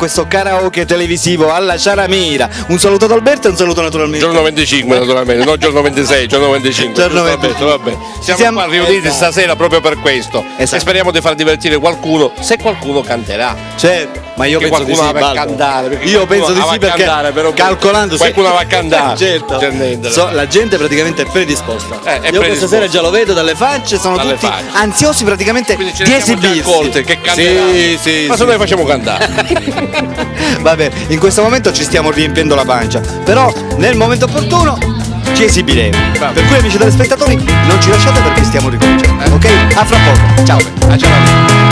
questo karaoke televisivo alla Ciaramira. Un saluto ad Alberto e un saluto naturalmente. Giorno 25 naturalmente, non giorno 26, giorno 25. Giorno 25. Vabbè. Siamo qua riuniti stasera proprio per questo. Esatto. E speriamo di far divertire qualcuno, se qualcuno canterà. Certo, ma io Che penso di qualcuno sì, va a Baldo. cantare, perché Io qualcuno penso di va sì a perché cantare, però calcolando qualcuno va a cantare. certo. C'è niente. La gente praticamente è predisposta. È Io questa predisposta. sera già lo vedo dalle facce, sono Dalle tutti facce. ansiosi praticamente Quindi ce di ne siamo già esibirsi. accorti che canteranno. Sì, Ma se noi facciamo cantare. Va bene, in questo momento ci stiamo riempiendo la pancia, però nel momento opportuno ci esibiremo. Per cui amici telespettatori non ci lasciate perché stiamo ricominciando, ok? A fra poco, ciao. A Ciaramira.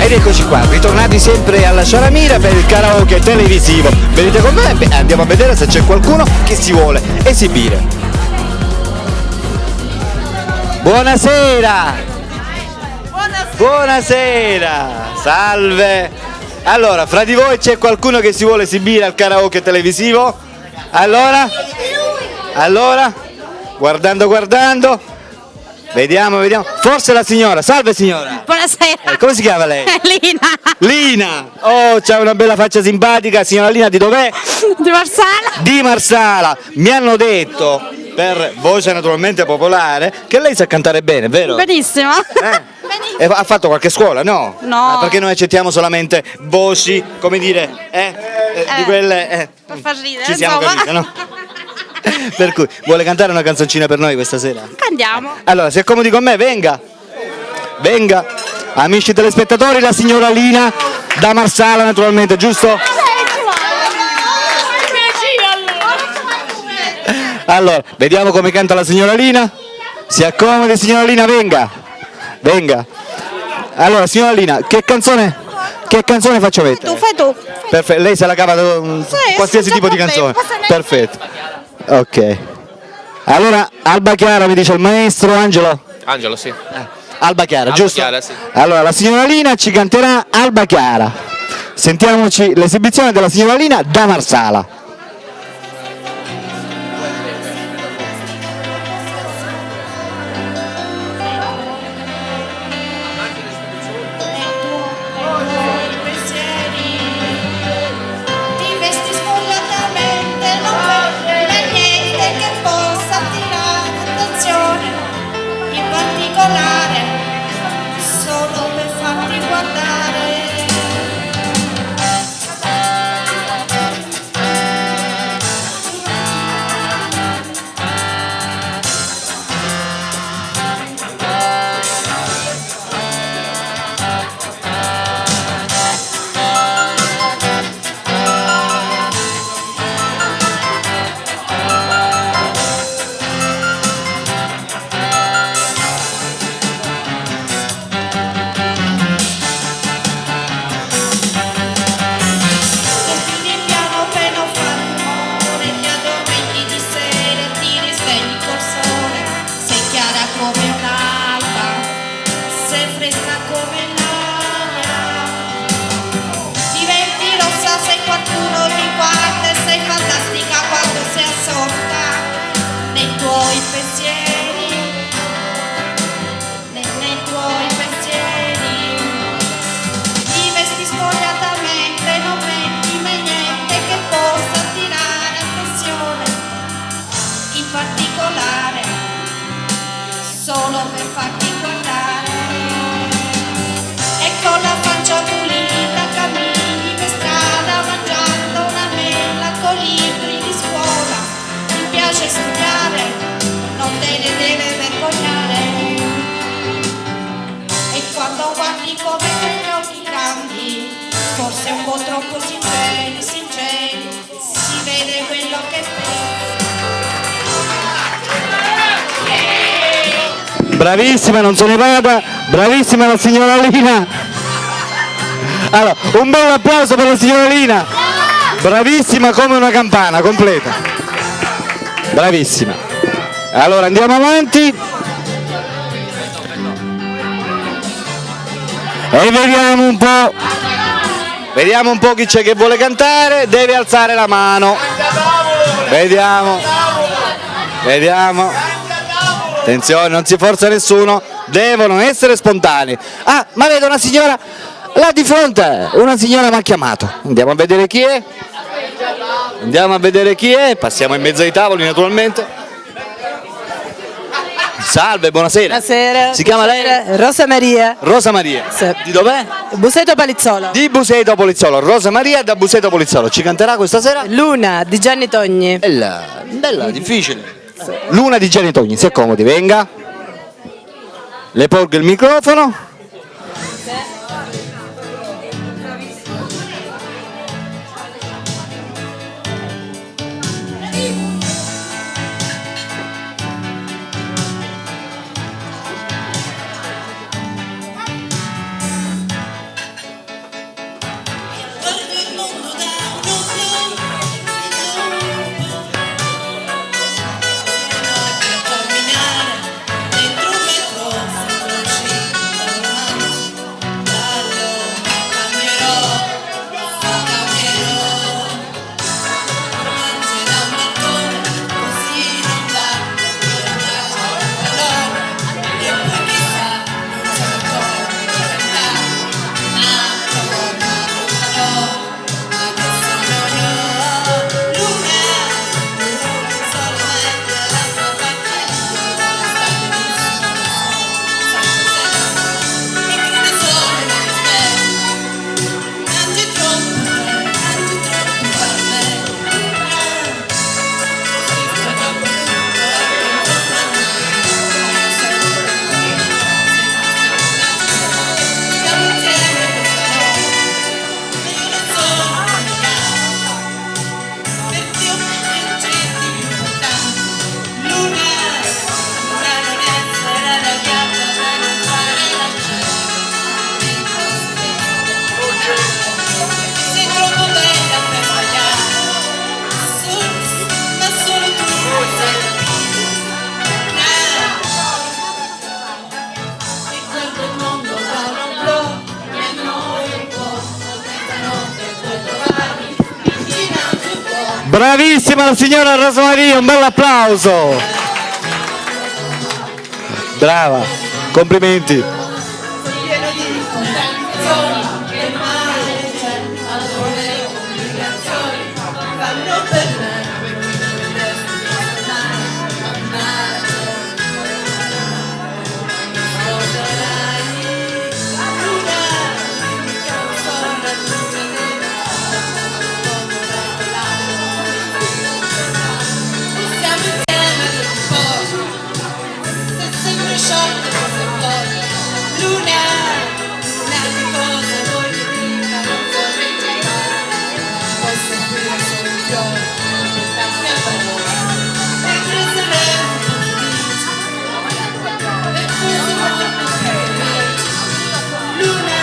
Ed eccoci qua, ritornati sempre alla Ciaramira per il karaoke televisivo. Venite con me e andiamo a vedere se c'è qualcuno che si vuole esibire. Buonasera! Buonasera! Salve! Allora, fra di voi c'è qualcuno che si vuole esibire al karaoke televisivo? Allora? Guardando. Vediamo. Forse la signora. Salve signora! Buonasera. Come si chiama lei? Lina Lina! Oh, c'ha una bella faccia simpatica, signora Lina, di dov'è? di Marsala. Di Marsala! Mi hanno detto, per voce naturalmente popolare, che lei sa cantare bene, vero? Benissimo. Benissimo. E ha fatto qualche scuola, no? No. Perché noi accettiamo solamente voci, come dire, di quelle... Per far ridere, ci siamo insomma. capite, no? Per cui, vuole cantare una canzoncina per noi questa sera? Andiamo. Allora, si accomodi con me, venga. Amici telespettatori, la signora Lina da Marsala naturalmente, giusto? Allora, vediamo come canta la signora Lina. Si accomodi signora Lina, venga. Allora, signora Lina, che canzone faccio mettere? Fai tu. Perfetto, lei se la cava qualsiasi senza tipo di problemi, canzone. Perfetto. Ok. Allora, Alba Chiara mi dice il maestro Angelo. Angelo, sì. Alba Chiara, giusto? Chiara, sì. Allora, la signora Lina ci canterà Alba Chiara. Sentiamoci l'esibizione della signora Lina da Marsala. Ti vesti sfogliatamente, non c'è niente che possa attirare attenzione, in particolare solo per farti guardare. per farti guardare. E con la faccia pulita cammini per strada mangiando una mela con libri di scuola. Ti piace studiare, non te ne deve vergognare. E quando guardi come quegli occhi grandi, forse un po' troppo sinceri, si vede quello che pensi. Bravissima, non se ne vada, bravissima la signora Lina. Allora, un bel applauso per la signora Lina. Bravissima come una campana, completa. Bravissima. Allora andiamo avanti. E vediamo un po'. Vediamo un po' chi c'è che vuole cantare, deve alzare la mano. Vediamo. Vediamo. Attenzione, non si forza nessuno, devono essere spontanei. Ah, ma vedo una signora là di fronte, una signora mi ha chiamato. Andiamo a vedere chi è. Andiamo a vedere chi è, passiamo in mezzo ai tavoli naturalmente. Salve, buonasera. Buonasera. Si chiama lei? Rosa Maria. Rosa Maria. Sì. Di dov'è? Buseto Palizzola. Di Buseto Polizzolo. Rosa Maria da Buseto Polizzolo. Ci canterà questa sera? Luna di Gianni Togni. Bella, bella, difficile. Luna di Gianni Togni, si accomodi, venga. Le porgo il microfono. Guardo il mondo da un occhio, camminare dentro un metro, sono uscita dal romanzo, giallo, cambierò, mangi da un balcone, così non va, allora, e poi chissà, non so ancora diventare, nato, adesso non ho luna, solamente la tua parte, sta benissimo, mi crede solo nelle stelle, mangi troppo per me, stiamo insieme questa notte, ma io non sono perché ho piacenti più importanti. Luna, luna non essere arrabbiata da non fare la sei troppo bella per sbagliare, ma solo tu sai capire. E guardo il mondo da un oblò, mi annoio un po', mezzanotte puoi trovarmi vicina un po'. Bravissima la signora Rosa Maria, un bel applauso. Brava, complimenti. Pieno di contraddizioni, che male c'è, allora le complicazioni fanno per me. Siamo insieme per un po', se sempre sciolto queste cose. Luna, luna di cosa vuoi che dica, non vorrei girare. Posso offrire solo un fiore, portarti a valore, mentre saremo un po' felici, e forse molto più felici. Luna.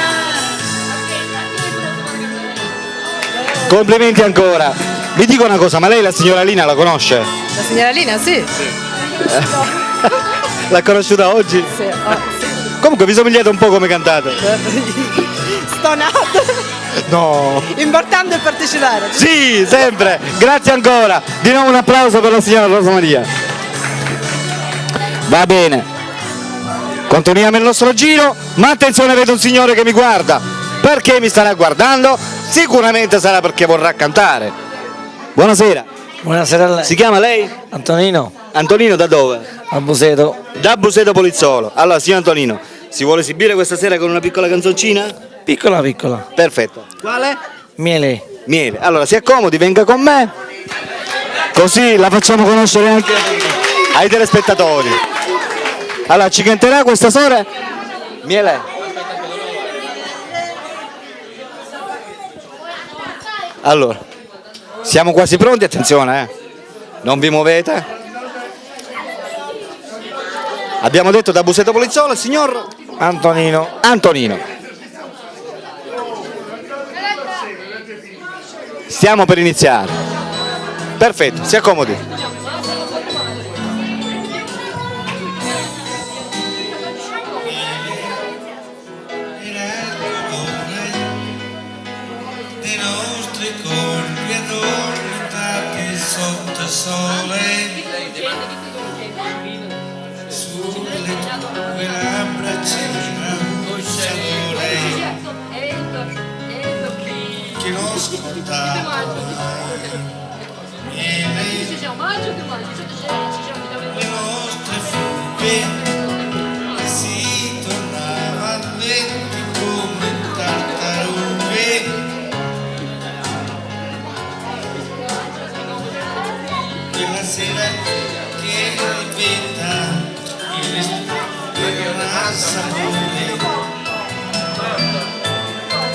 Complimenti ancora. Vi dico una cosa, ma lei la signora Lina la conosce? La signora Lina, sì. L'ha conosciuta oggi? Sì. Comunque vi somigliate un po' come cantate. Stonato. No. Importante partecipare. Sì, sempre. Grazie ancora. Di nuovo un applauso per la signora Rosa Maria. Va bene. Continuiamo il nostro giro, ma attenzione, vedo un signore che mi guarda. Perché mi starà guardando? Sicuramente sarà perché vorrà cantare. Buonasera. Buonasera a lei. Si chiama lei? Antonino. Antonino da dove? A Buseto. Da Buseto Polizzolo. Allora, signor Antonino, si vuole esibire questa sera con una piccola canzoncina? Piccola piccola. Perfetto. Quale? Miele. Miele. Allora, si accomodi, venga con me. Così la facciamo conoscere anche ai telespettatori. Allora, ci canterà questa sera? Miele. Allora, siamo quasi pronti, attenzione, non vi muovete. Abbiamo detto da Buseto Polizzolo, signor Antonino. Antonino. Stiamo per iniziare. Perfetto, si accomodi. Dei nostri corpi addormentati sotto sole, sulle tue labbra c'era un sapore che non scontato mai. E le nostre fughe si tornava lenti come tartarughe. Quella sera che diventa il respiro del sapore,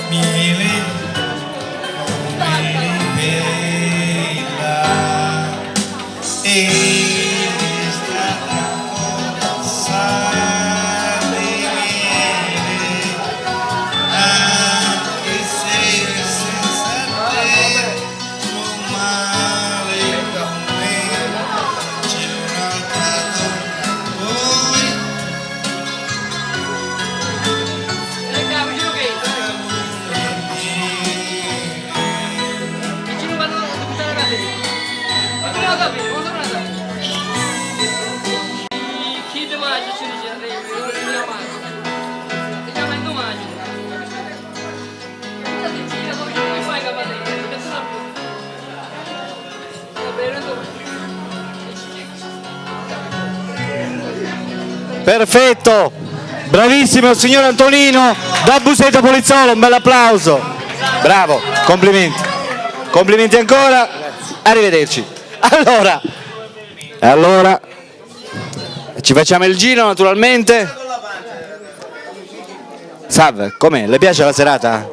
miele come bella, e è stata sale miele, anche se senza te sto male con me. C'è un'altra donna poi, Perfetto, bravissimo il signor Antonino da Buseto Polizzolo, un bel applauso. Bravo, complimenti. Complimenti ancora. Arrivederci. Allora, ci facciamo il giro naturalmente. Salve, com'è? Le piace la serata?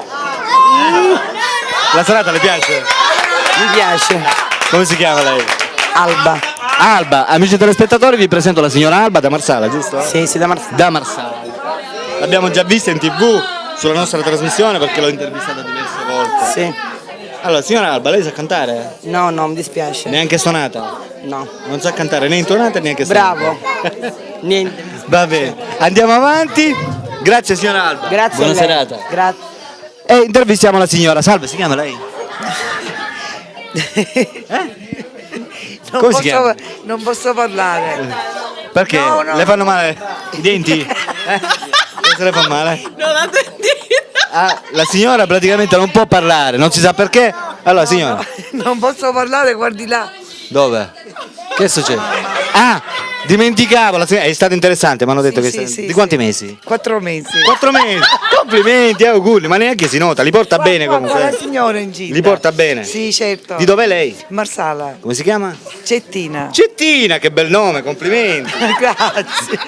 La serata le piace? Mi piace. Come si chiama lei? Alba. Alba, amici telespettatori, vi presento la signora Alba da Marsala, giusto? Sì, da Marsala. Da Marsala. L'abbiamo già vista in TV sulla nostra trasmissione perché l'ho intervistata diverse volte. Sì. Allora, signora Alba, lei sa cantare? No, mi dispiace. Neanche suonata? No. Non sa cantare né intonata neanche suonata? Bravo. Niente. Va bene, andiamo avanti. Grazie signora Alba. Grazie Buona a lei. serata. Grazie. E intervistiamo la signora. Salve, si chiama lei? Come si chiama? Non posso parlare. Perché? No. Le fanno male i denti? Cosa le fa male? Non la sentite. La signora praticamente non può parlare, non si sa perché. Allora signora, Non posso parlare, guardi là. dove? Che succede? Ah, dimenticavo, la signora è stato interessante, mi hanno detto Sì, che sì, di sì, quanti sì. mesi? 4 mesi. 4 mesi. Complimenti, auguri, ma neanche si nota, li porta bene La comunque. signora in gita. Li porta bene. Sì, certo. Di dov'è lei? Marsala. Come si chiama? Cettina. Cettina, che bel nome, complimenti. Grazie.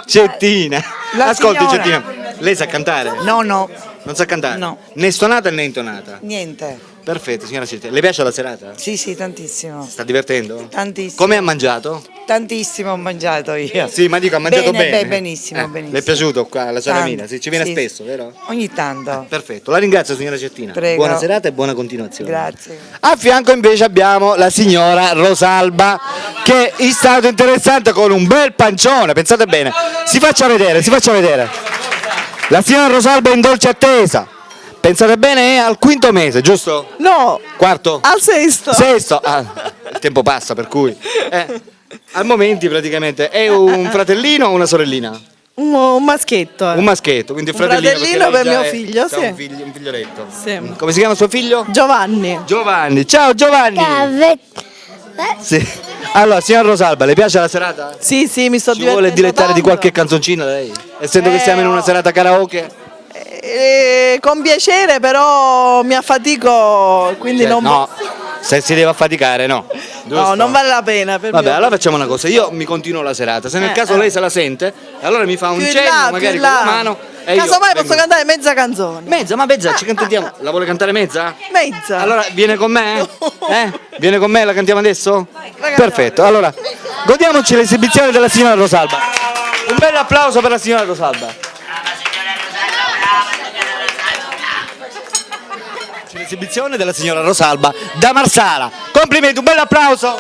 Cettina. La Ascolti signora. Cettina, lei sa cantare? No, Non sa cantare? No. Né stonata né intonata? niente. Perfetto, signora Cettina. Le piace la serata? Sì, tantissimo. Sta divertendo? Tantissimo. Come ha mangiato? Tantissimo ho mangiato io. Sì, ma dico, ha mangiato bene. Benissimo, benissimo. Le è piaciuto qua la salamina? Tanto. Sì, ci viene Sì, spesso, vero? Ogni tanto. Perfetto, la ringrazio signora Cettina. Prego. Buona serata e buona continuazione. Grazie. A fianco invece abbiamo la signora Rosalba che è stato interessante con un bel pancione, pensate bene. Si faccia vedere, si faccia vedere. La signora Rosalba è in dolce attesa. Pensate bene, è al 5° mese, giusto? No, 4°? al 6º. 6°? Ah, il tempo passa per cui. Al momento praticamente è un fratellino o una sorellina? Un maschietto. Un maschietto, quindi un Un fratellino. fratellino perché lei per già mio figlio, c'ha sì. un figlioletto. Sì. Come si chiama suo figlio? Giovanni. Giovanni. Ciao Giovanni. Sì. Allora, signor Rosalba, le piace la serata? Sì, sì, mi sto Ci vuole dilettare di qualche canzoncina lei? Essendo che siamo in una serata karaoke? Con piacere, però mi affatico, quindi Cioè, non... no, se si deve affaticare, no. No, non vale la pena. Per Vabbè, mio- allora facciamo una cosa, io mi continuo la serata, se nel caso lei se la sente, allora mi fa un Più in cenno là, magari più in con la là. mano e io Casomai posso vengo. cantare mezza canzone. Mezza, ci cantiamo. La vuole cantare mezza? Mezza. Allora viene con me? Viene con me, la cantiamo adesso? cantiamo. Perfetto, allora godiamoci l'esibizione della signora Rosalba. Un bel applauso per la signora Rosalba. C'è l'esibizione della signora Rosalba da Marsala. Complimenti, un bel applauso.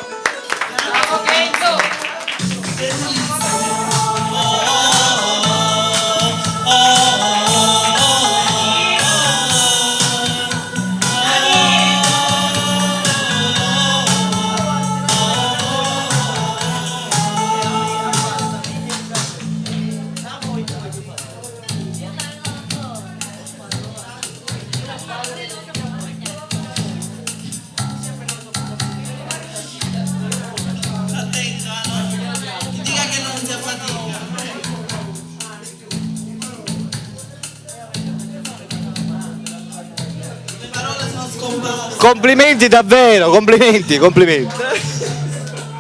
Dica che non si affatica. Le parole sono scomparse. Complimenti davvero, complimenti.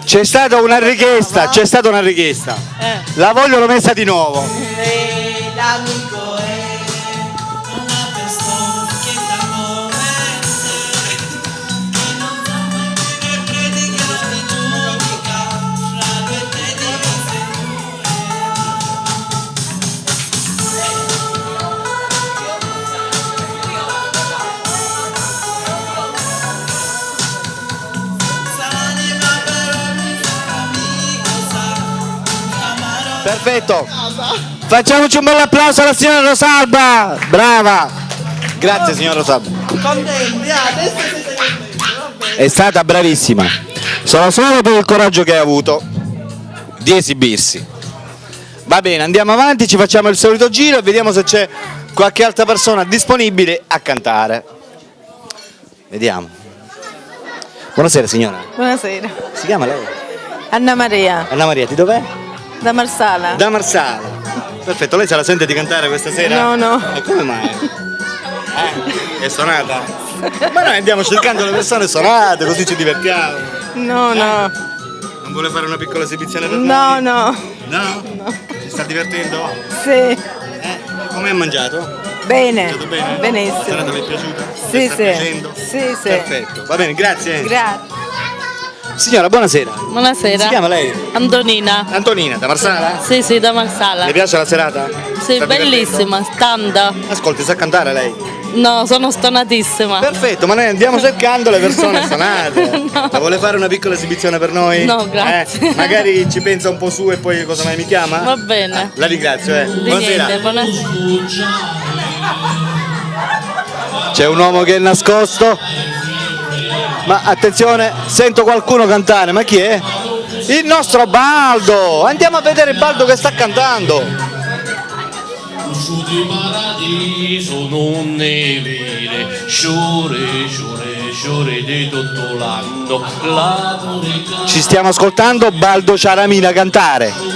C'è stata una richiesta. La vogliono messa di nuovo. L'amico è una persona che sta come te, che non sa mai che predica di giudica, fra due te divise Perfetto. Facciamoci un bel applauso alla signora Rosalba. Brava. Grazie signora Rosalba. Contenti, adesso siete contenti, va bene. È stata bravissima. Sono solo per il coraggio che ha avuto di esibirsi. Va bene, andiamo avanti, ci facciamo il solito giro e vediamo se c'è qualche altra persona disponibile a cantare. Vediamo. Buonasera signora. Buonasera. Si chiama lei? Anna Maria, Anna Maria, di dov'è? da Marsala. Da Marsala. Perfetto, lei se la sente di cantare questa sera? No, no. E come mai? È suonata? Ma noi andiamo cercando le persone suonate, così ci divertiamo. No, no. Non vuole fare una piccola esibizione per No, noi? no. No? Si sta divertendo? Sì. Come ha mangiato? Bene. Tutto bene? Benissimo. La serata le è piaciuta? Sì, Le sta sì. piacendo? Sì, sì. Perfetto, va bene, grazie. Grazie. Signora, buonasera. Buonasera. Si chiama lei? Antonina. Antonina, da Marsala? Sì, sì, da Marsala. Le piace la serata? Sì, Sta bellissima, standa. divertendo? Ascolti, sa cantare lei? No, sono stonatissima. Perfetto, ma noi andiamo cercando le persone suonate. La vuole fare una piccola esibizione per noi? No, grazie. Magari ci pensa un po' su e poi cosa mai mi chiama? Va bene. La ringrazio, Di Buonasera. niente, buonasera. C'è un uomo che è nascosto. Ma attenzione, sento qualcuno cantare, ma chi è? Il nostro Baldo! Andiamo a vedere Baldo che sta cantando. Su di paradiso non ne vede, sciore, sciore, sciore di tutto l'anno, l'amore Ci stiamo ascoltando Baldo Ciaramina cantare. sciore,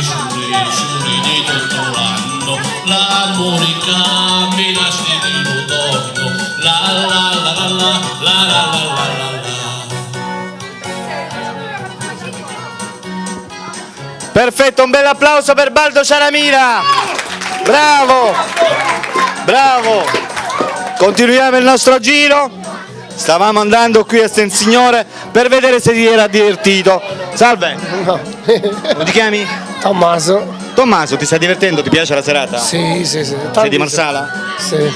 sciore di tutto l'anno, l'amore cammina di torno, la la la la la la la la la la. Perfetto, un bel applauso per Baldo Ciaramina. Bravo! Bravo! Continuiamo il nostro giro. Stavamo andando qui a Stensignore per vedere se ti era divertito. Salve! Come ti chiami? Tommaso. Tommaso, ti stai divertendo? Ti piace la serata? Sì. Sei di Marsala? Sì.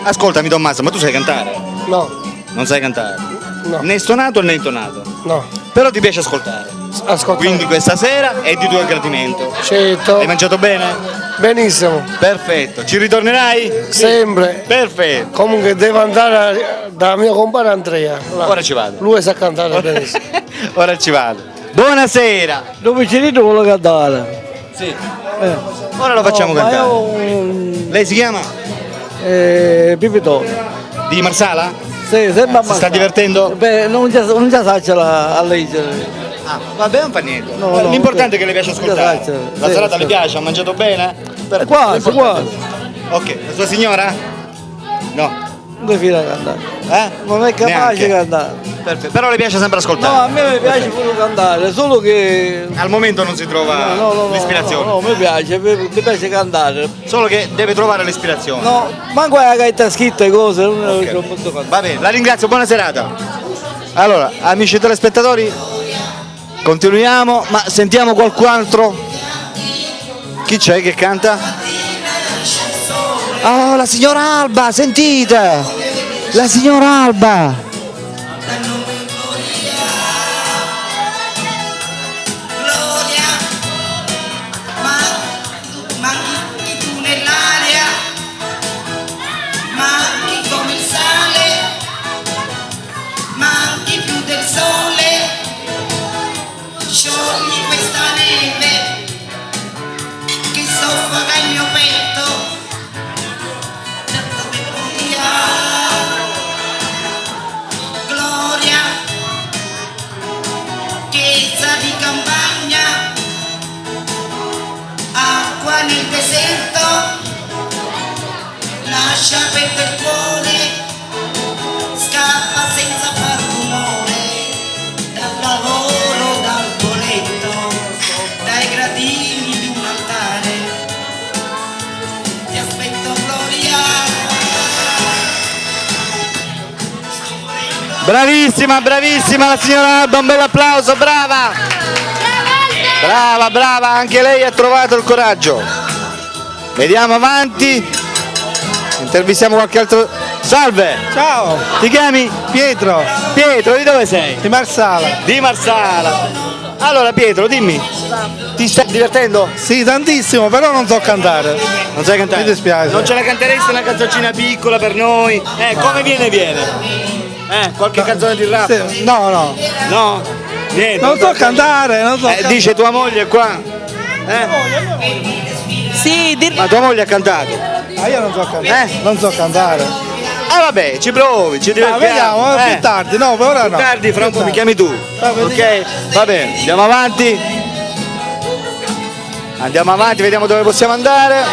Ascoltami Tommaso, ma tu sai cantare? No, Non sai cantare? No. Né stonato né intonato? no. Però ti piace ascoltare? Ascolta. Quindi questa sera è di tuo gradimento. Certo. Hai mangiato bene? Benissimo. Perfetto. Ci ritornerai? Sempre. Perfetto. Comunque devo andare da mio compare Andrea. Là. Ora ci vado. Lui sa cantare benissimo. Ora ci vado. Buonasera. Dove ci rito vuole cantare? Sì. Ora lo facciamo cantare. Lei si chiama? Pipitone. Di Marsala? Sì, sempre Si sta divertendo? Beh, non già saccia a leggere. Ah, vabbè, non fa niente. No, no, L'importante è che le piace ascoltare. Sì, La sì, serata sì. le piace, ha mangiato bene? Quasi, quasi. Ok, la sua signora? No. Non è fila cantare. Eh? Non è capace Neanche. di cantare. Perfetto. Però le piace sempre No, a ascoltare. me mi piace pure cantare, solo che... Al momento non si trova l'ispirazione. No, mi piace, mi piace cantare. Solo che deve trovare l'ispirazione. No, manco la gaita scritta e cose, non posso cantare. Va bene, la ringrazio, buona serata. Allora, amici telespettatori, continuiamo, ma sentiamo qualcun altro? Chi c'è che canta? Oh, la signora Alba, sentite! La signora Alba! Gloria, manchi tu nell'aria, manchi come il sale, manchi più del sole, sciogli questa neve che soffoca il mio petto, tanta memoria. Gloria, chiesa di campagna, acqua nel deserto, lascia perdere il cuore, scappa senza far rumore, dal lavoro, dal tuo letto, dai gradini di un altare, ti aspetto Gloria. Bravissima, bravissima la signora Alba, un bel applauso, brava! Brava, brava, anche lei ha trovato il coraggio. Vediamo avanti. Intervistiamo qualche altro. Salve! Ciao, Ti chiami? Pietro, Pietro, di dove sei? di Marsala. Di Marsala. Allora Pietro, dimmi, ti stai divertendo? Sì, tantissimo, però non so cantare. Non sai cantare? Mi dispiace. Non ce la canteresti una canzoncina piccola per noi? Come viene? Qualche canzone di rap? Sì, no, No? Niente. non so cantare, non so cantare. Dice tua moglie qua? Sì, Ma tua moglie ha cantato? Ah, io non so cantare. Non so cantare. Vabbè, ci provi, ci divertiamo. Vediamo, più tardi, no, per ora Più no. tardi, fra un po' mi chiami tu. bene. Ok? Va bene, andiamo avanti. Andiamo avanti, vediamo dove possiamo andare.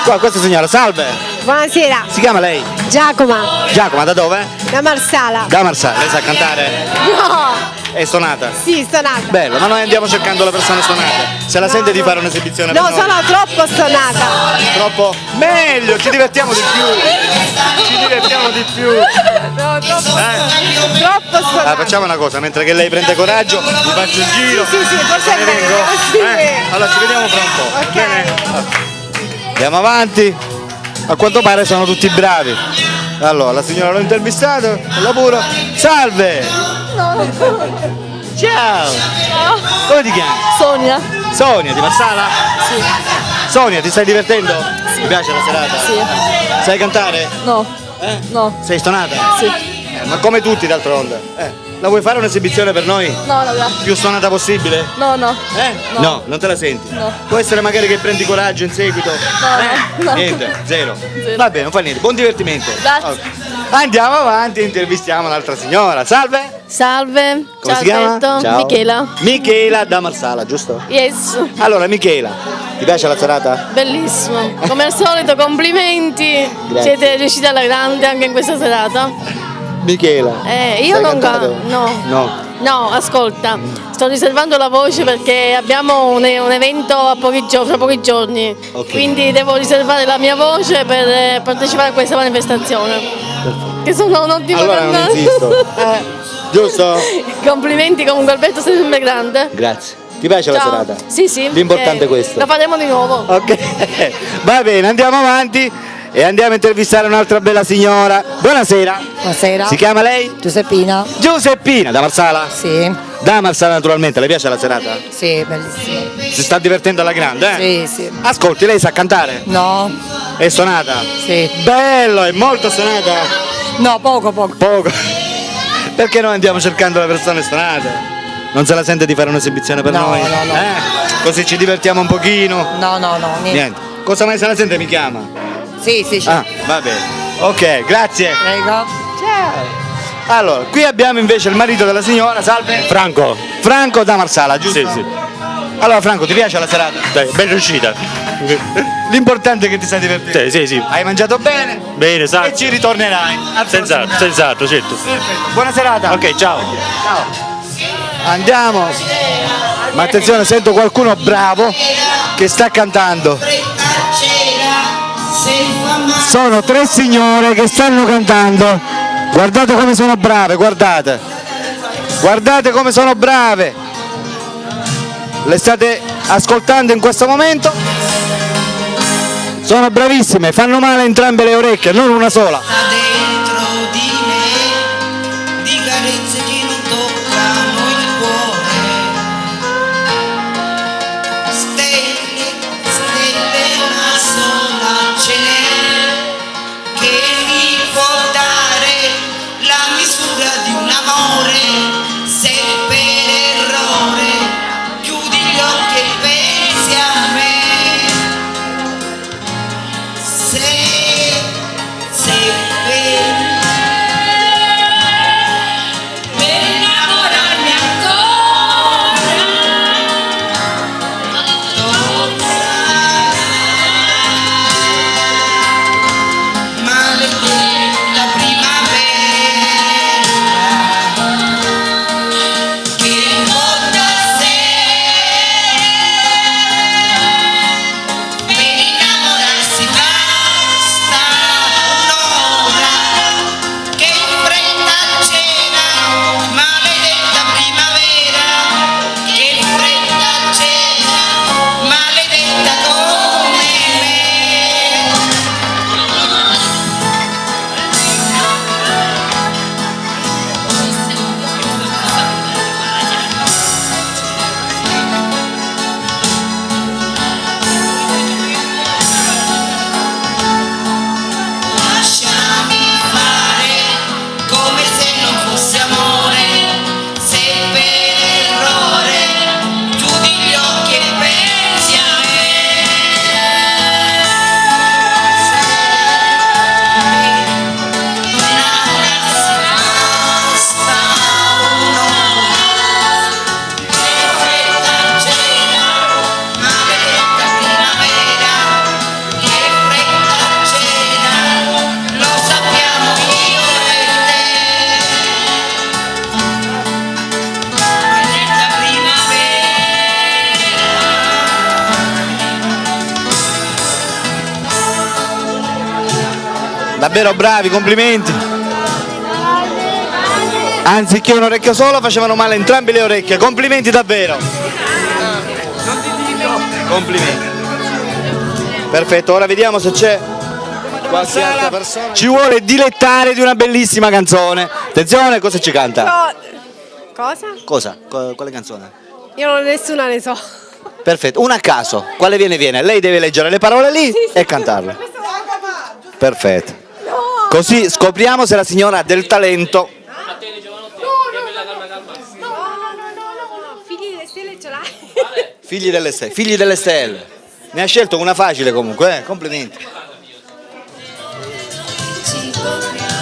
Qua, questa signora, salve. Buonasera, Si chiama lei? Giacomo, Giacomo, da dove? da Marsala. Da Marsala. Lei sa cantare? No, È suonata? sì, stonata. Bello, ma noi andiamo cercando le persone suonate. Se la sente di fare un'esibizione No, per noi? sono troppo stonata. Troppo? Meglio, ci divertiamo di più. Ci divertiamo di più. No, troppo stonata. Facciamo una cosa, mentre che lei prende coraggio, vi faccio il giro. Sì, forse è Ne meglio, vengo? sì. Allora ci vediamo fra un po'. va Ok. bene? Andiamo avanti. A quanto pare sono tutti bravi. Allora, la signora l'ho intervistato, lavoro. Salve! Ciao! Come ti chiami? Sonia. Sonia, di Marsala? Sì. Sonia, ti stai divertendo? Ti piace la serata? Sì. Sai cantare? No. No. Sei stonata? Sì. Ma come tutti d'altronde. La vuoi fare un'esibizione per noi? No, no, grazie. Più suonata possibile? No, no. No, non te la senti? No. Può essere magari che prendi coraggio in seguito? no. Niente, zero. Zero. Va bene, non fa niente. Buon divertimento. Grazie. Ok. Andiamo avanti e intervistiamo un'altra signora. Salve! Salve. Come Ciao si chiama? Alberto. Ciao. Michela. Michela da Marsala, giusto? Yes. Allora, Michela, ti piace la serata? Bellissimo. Come al solito, complimenti. Grazie. Siete riusciti alla grande anche in questa serata. Michela. Io sai non cantare? canto. No. No. No, ascolta, sto riservando la voce perché abbiamo un evento fra pochi giorni, Ok. quindi devo riservare la mia voce per partecipare a questa manifestazione. Che sono un'ottima Allora non cantante. insisto. Giusto? Complimenti comunque Alberto, sei sempre grande. Grazie. Ti piace la Ciao. serata? Sì, sì. L'importante è questo. La faremo di nuovo. Ok, va bene, andiamo avanti e andiamo a intervistare un'altra bella signora. Buonasera. Buonasera. Si chiama lei? Giuseppina. Giuseppina, da Marsala? Sì, Da Marsala naturalmente, le piace la serata? sì, bellissimo. Si sta divertendo alla grande, eh? Sì, sì. Ascolti, lei sa cantare? No, È suonata? sì. Bello, è molto suonata? No, poco. Poco. Perché noi andiamo cercando le persone suonate? Non se la sente di fare un'esibizione per No, noi? no, no. Così ci divertiamo un pochino. No, niente. Niente. Cosa mai se la sente mi chiama? Sì, Ah, va bene. Ok, grazie. Prego. Allora, qui abbiamo invece il marito della signora, salve. Franco, Franco da Marsala, giusto? sì, sì, Allora Franco, ti piace la serata? dai, ben riuscita. L'importante è che ti stai divertendo. Sì, sì, sì. Hai mangiato bene Bene, e sa. ci ritornerai. Senz'altro, senz'altro, certo. Perfetto. Buona serata. Ok, ciao. Andiamo. Ma attenzione, sento qualcuno bravo che sta cantando. Sono 3 signore che stanno cantando. Guardate come sono brave, guardate. Guardate come sono brave. Le state ascoltando in questo momento? Sono bravissime, fanno male entrambe le orecchie, non una sola. Dentro di me, di carezze che non toccano il cuore. Stelle, stelle, una sola ce n'è che mi può dare la misura di un amore. Se per errore chiudi gli occhi e pensi a me. Se per innamorarmi ancora maledetta primavera che volta sé per innamorarsi basta un'ora che in fretta c'era maledetta primavera che in fretta c'era maledetta come me. Lasciami fare come se non fosse amore, se per errore chiudi gli occhi e pensi a me. Innamorarsi basta un'ora che in fretta c'era maledetta primavera che in fretta c'era, lo sappiamo io e te. Maledetta primavera. Davvero bravi, complimenti. Anziché un orecchio solo facevano male entrambe le orecchie. Complimenti davvero. Complimenti. Perfetto, ora vediamo se c'è qualche altra persona. Ci vuole dilettare di una bellissima canzone. Attenzione, cosa ci canta? Cosa? Cosa? Quale canzone? Io nessuna ne so. Perfetto, una a caso. Quale viene? Lei deve leggere le parole lì e cantarle. Perfetto. Così scopriamo se la signora ha del talento. Figli delle stelle ce l'hai? Figli delle stelle. Ne ha scelto una facile comunque, complimenti. Ci torniamo.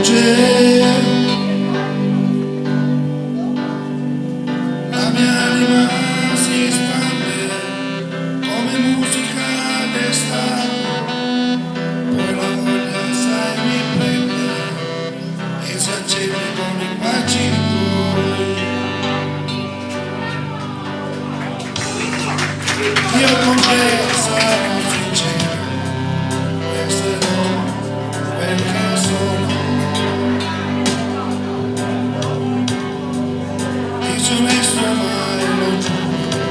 luce, la mia anima si espande come musica d'estate, poi la voglia sai mi prende e si accende con i baci tuoi. Io con te sarò sincero, resterò perché sono disonesto mai lo giuro,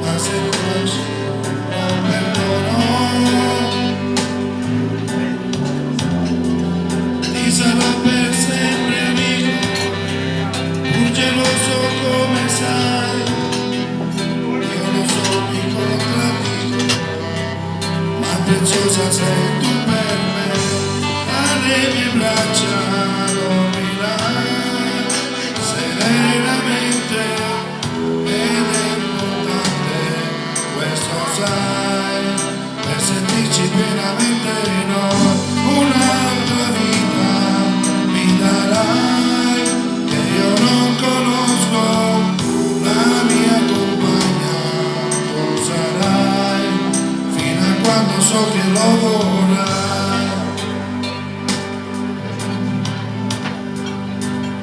ma se lo faccio non perdono. Ti sarò per sempre amico, pur geloso come sai. Io non sono piccolo amico, ma preziosa sei tu per me. Alle mie braccia dormirai serenamente ed è importante, questo sai, per sentirci pienamente noi. Un'altra vita mi darai che io non conosco, la mia compagna tu sarai fino a quando so che lo vorrai.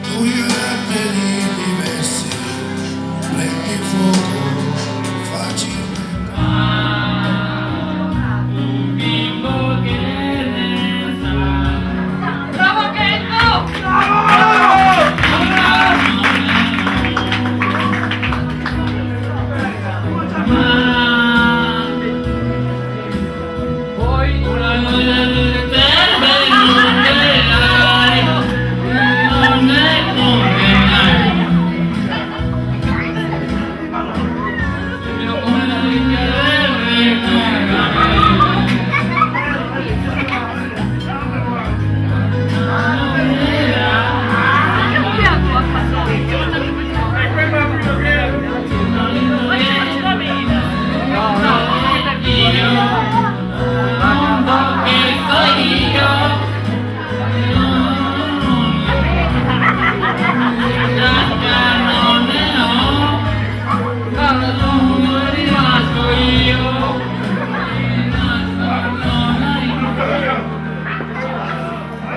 Tu io e belli diversi, prendi il fuoco facilmente.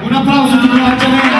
Un applauso di incoraggiamento.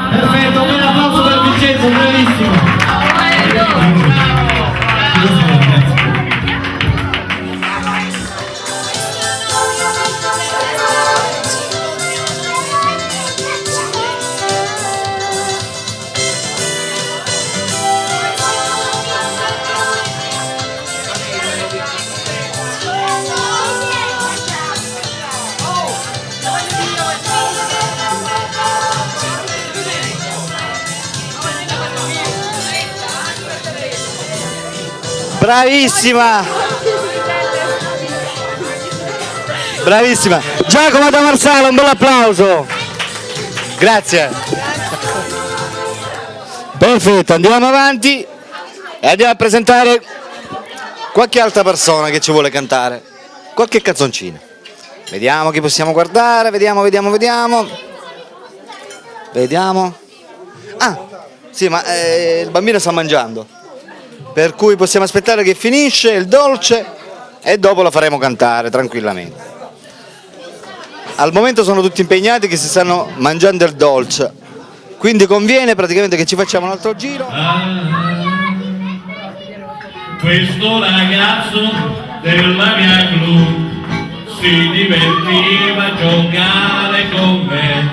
Perfetto, un applauso per Vincenzo, bravissimo. Bravissima! Bravissima! Giacomo da Marsala, un bel applauso! Grazie! Perfetto, andiamo avanti e andiamo a presentare qualche altra persona che ci vuole cantare qualche canzoncina. Vediamo chi possiamo guardare, vediamo. Ah, sì, ma il bambino sta mangiando, per cui possiamo aspettare che finisce il dolce e dopo la faremo cantare tranquillamente. Al momento sono tutti impegnati che si stanno mangiando il dolce, quindi conviene praticamente che ci facciamo un altro giro. Questo ragazzo della mia clou si divertiva a giocare con me,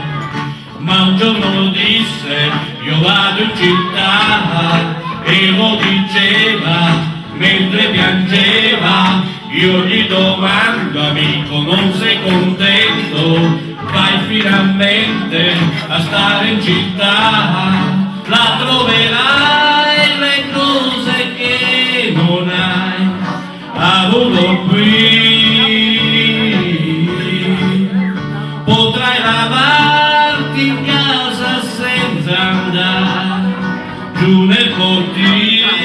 ma un giorno disse io vado in città e lo diceva mentre piangeva. Io gli domando amico non sei contento, vai finalmente a stare in città, la troverai le cose che non hai avuto qui, potrai lavarti in casa senza andare giù nel cortile.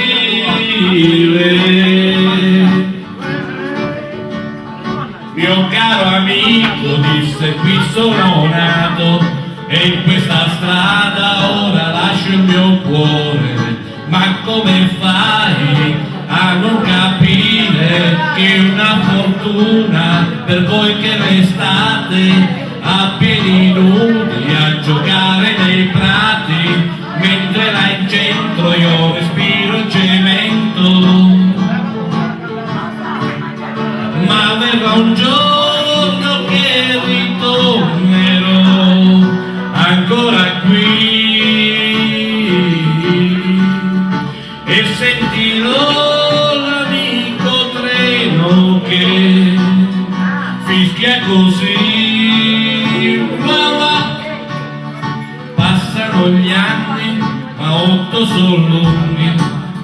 Mio caro amico disse qui sono nato e in questa strada ora lascio il mio cuore, ma come fai a non capire che è una fortuna per voi che restate a piedi nudi a giocare nei prati, mentre là in centro io respiro il cemento. Ma verrà un giorno che ritornerò ancora qui e sentirò l'amico treno che fischia così. Passano gli anni, ma 8 sono lunghi,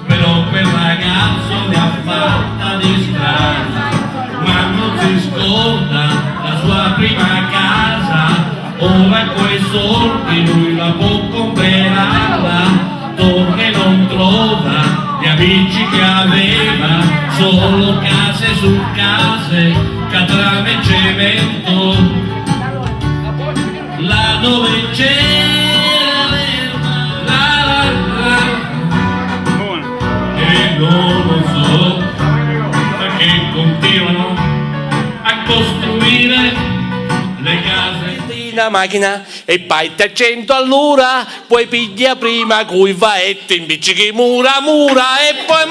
però quel ragazzo ne ha fatta di strada, ma non si scorda la sua prima casa, ora coi soldi lui la può comprarla, torna e non trova gli amici che aveva, solo case su case, catrame e cemento, là dove c'era l'erba, e non lo so perché continuano a costruire le case. Una macchina e poi a 100 all'ora, poi piglia prima cui vaetto in bici che mura e poi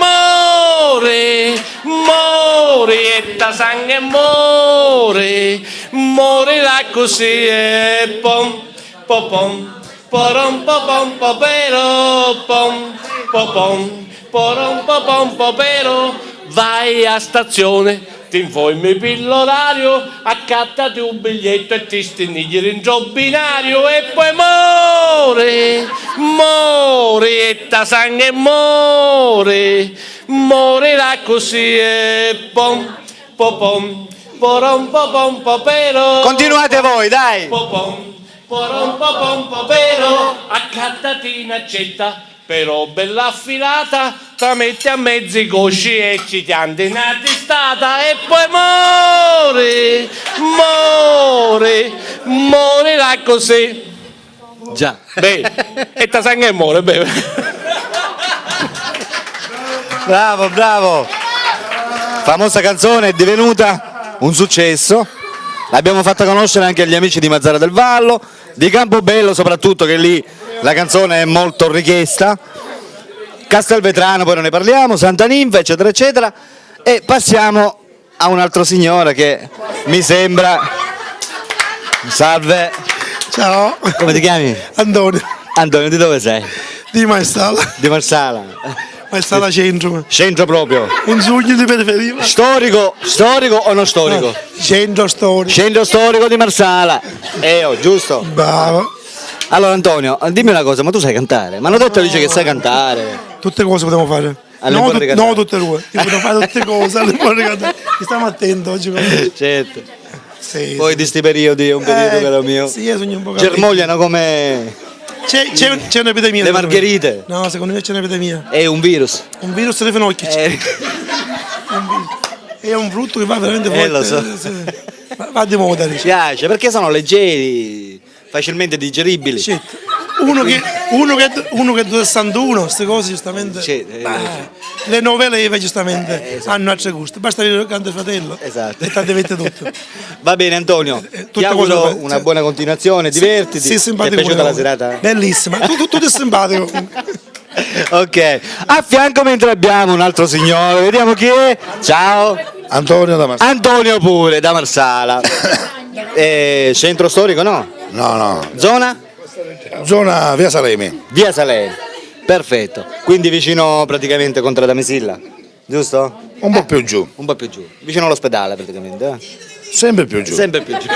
muore e ta sangue morirà così e pom popom porom popom popero pom popom porom popom popero, vai a stazione, ti informi per l'orario, accattati un biglietto e ti stinigli in giù binario e poi muore e ta sangue morirà così e pom popom porom popom popero. Continuate voi, dai! Popom porom popom popero, accattati in accetta, però bella affilata, tra metti a mezzi cosci e ci tiandi una testata e poi morirà così. Già. Beh, e ta sangue muore, beh. Bravo. Famosa canzone, è divenuta un successo. L'abbiamo fatta conoscere anche agli amici di Mazzara del Vallo, di Campobello soprattutto, che lì la canzone è molto richiesta. Castelvetrano poi non ne parliamo, Santa Ninfa eccetera eccetera, e passiamo a un altro signore che mi sembra. Salve. Ciao. Come ti chiami? Antonio. Antonio, di dove sei? Di Maestala. Di Marsala. Maestala centro. Centro proprio. Un sogno di periferia. Storico o non storico? No, centro storico. Centro storico di Marsala. Giusto? Bravo. Allora Antonio, dimmi una cosa, ma tu sai cantare? Ma hanno detto dice che sai cantare. Tutte cose potremmo fare. No, tutte e due. Io potremmo fare tutte cose. Stiamo attenti oggi. Certo. Sì, poi di sti periodi è un periodo caro mio. Sì, io sogno un po'. Germogliano come. C'è un'epidemia. Le margherite. No, secondo me c'è un'epidemia. È un virus. Un virus dei finocchi. Un è un frutto che va veramente forte. Lo so. Va di moda, Mi dice. piace perché sono leggeri, facilmente digeribili. Certo. Uno che è del 61, queste cose giustamente. Le novelle Eva giustamente hanno altri gusti. Basta vedere il Grande Fratello. Esatto. E t'avete tutto. Va bene Antonio, ti tutte auguro cose- una buona continuazione, divertiti. Sì, Ti è simpatico. piaciuta pure la serata? Bellissima. Tu è simpatico. Ok, a fianco mentre abbiamo un altro signore, vediamo chi è. Ciao. Antonio da Marsala. Antonio pure, da Marsala. Centro storico no? No. Zona? Zona Via Salemi. Via Salemi. Perfetto. Quindi vicino praticamente Contrada Mesilla, giusto? Un po' più giù. Un po' più giù. Vicino all'ospedale praticamente. Sempre più giù. Sempre più giù.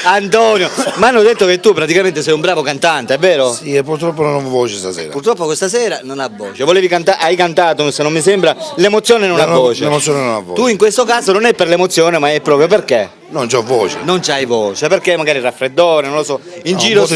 Antonio, mi hanno detto che tu praticamente sei un bravo cantante, è vero? Sì, e purtroppo non ho voce stasera. Purtroppo questa sera non ha voce. Volevi cantare, hai cantato, se non mi sembra, l'emozione non ha voce. L'emozione non ha voce. Tu in questo caso non è per l'emozione, ma è proprio perché? Non c'ho voce. Non c'hai voce, perché magari il raffreddore, non lo so. In giro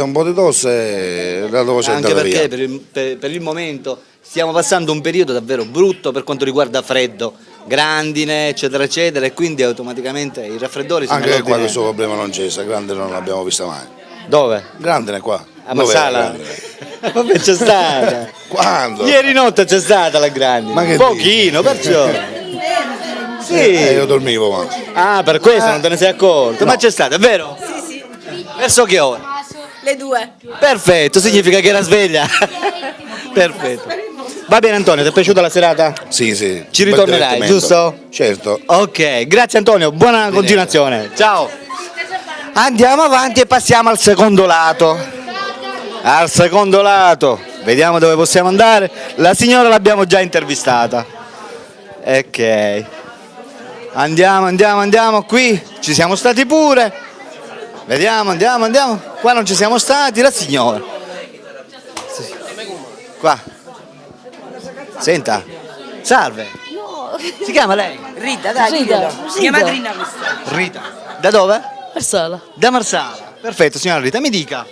un po' di tosse e la voce è anche andata perché via. per il momento stiamo passando un periodo davvero brutto per quanto riguarda freddo, grandine, eccetera, eccetera, e quindi automaticamente i raffreddori sono Anche qua all'ordine. questo problema non c'è, sta grande non l'abbiamo vista mai. Dove? Grandine qua. A Dov'è la Marsala? grandine? Vabbè, c'è stata. Quando? Ieri notte c'è stata la grande. Ma che pochino, perciò. Sì. Io dormivo, ma. Ah, per questo non te ne sei accorto. Ma c'è stata, è vero? Sì. Verso che ora? Le 2. Perfetto, significa che era sveglia. Perfetto. Va bene Antonio, ti è piaciuta la serata? Sì. Ci ritornerai, giusto? Certo. Ok, grazie Antonio, buona continuazione. Ciao. Andiamo avanti e passiamo al secondo lato. Al secondo lato, vediamo dove possiamo andare. La signora l'abbiamo già intervistata. Ok. Andiamo qui, ci siamo stati pure. Vediamo. Qua non ci siamo stati, la signora. Sì. Qua. Senta. Salve. Si chiama lei? Rita, dai, Rita. si chiama Rita questa. Rita. Da dove? Marsala. Da Marsala. Perfetto, signora Rita, mi dica.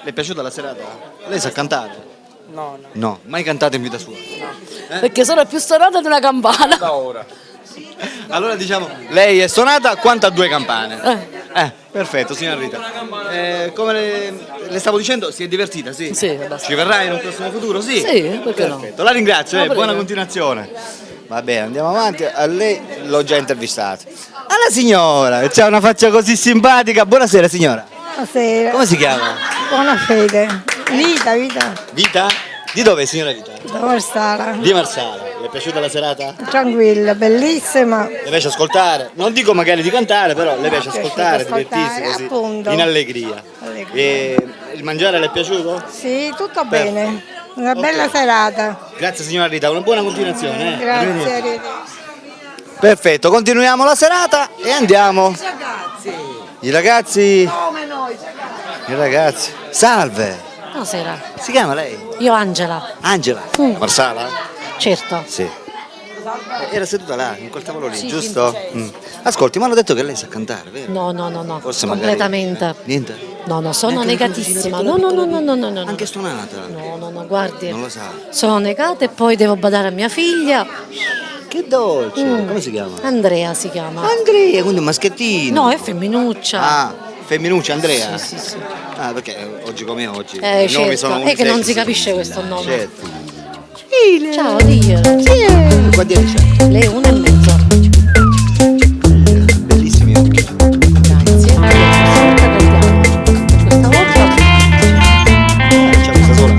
Le è piaciuta la serata? Lei sa cantare? No. No, mai cantato in vita sua? Perché sono più suonata di una campana. Allora diciamo, lei è suonata quanto a 2 campane? Perfetto, signora Rita. Come le stavo dicendo, si è divertita, sì? Sì, abbastanza. Ci verrà in un prossimo futuro, sì? Sì, perché no? Perfetto, la ringrazio, No, prego. buona continuazione. Va bene, andiamo avanti. A lei l'ho già intervistata. Alla signora, c'ha una faccia così simpatica. Buonasera signora. Buonasera. Come si chiama? Buona fede. Vita. Vita? Di dove signora Vita? Da Marsala. Di Marsala. Le è piaciuta la serata? Tranquilla, bellissima. Le piace ascoltare? Non dico magari di cantare, però le piace ascoltare, ascoltare, divertirsi così, appunto. in allegria. E il mangiare le è piaciuto? Sì, tutto bene. Una bella serata. Grazie signora Rita, una buona continuazione. Grazie. Arrivederci. Perfetto, continuiamo la serata e andiamo. I ragazzi. Come noi. I ragazzi. Salve. Buonasera. Si chiama lei? Io Angela. Angela. Da Marsala? Certo. Sì. Era seduta là, in quel tavolo lì, Sì, giusto? Ascolti, mi hanno detto che lei sa cantare, vero? No. Forse magari- Completamente. Niente? No, sono Neanche negatissima. le cose No. Anche suonata? No, guardi. Non lo sa. Sono negata e poi devo badare a mia figlia. Che dolce. Come si chiama? Andrea si chiama. Andrea, quindi un maschettino. No, è femminuccia. Ah, femminuccia Andrea? Sì. Ah, perché oggi come oggi? I nomi Certo. sono È che non si unisex. capisce questo nome. Certo. Ciao, Dio. Quanti anni c'è? Lei è 1,5. Bellissimi occhi. Grazie. Questa volta C'è questa sola.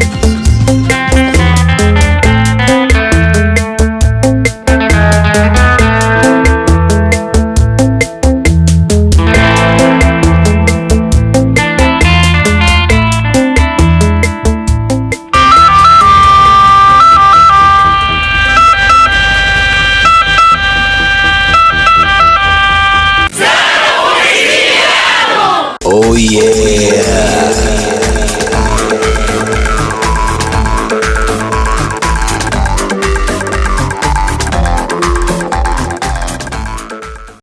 Oh yeah.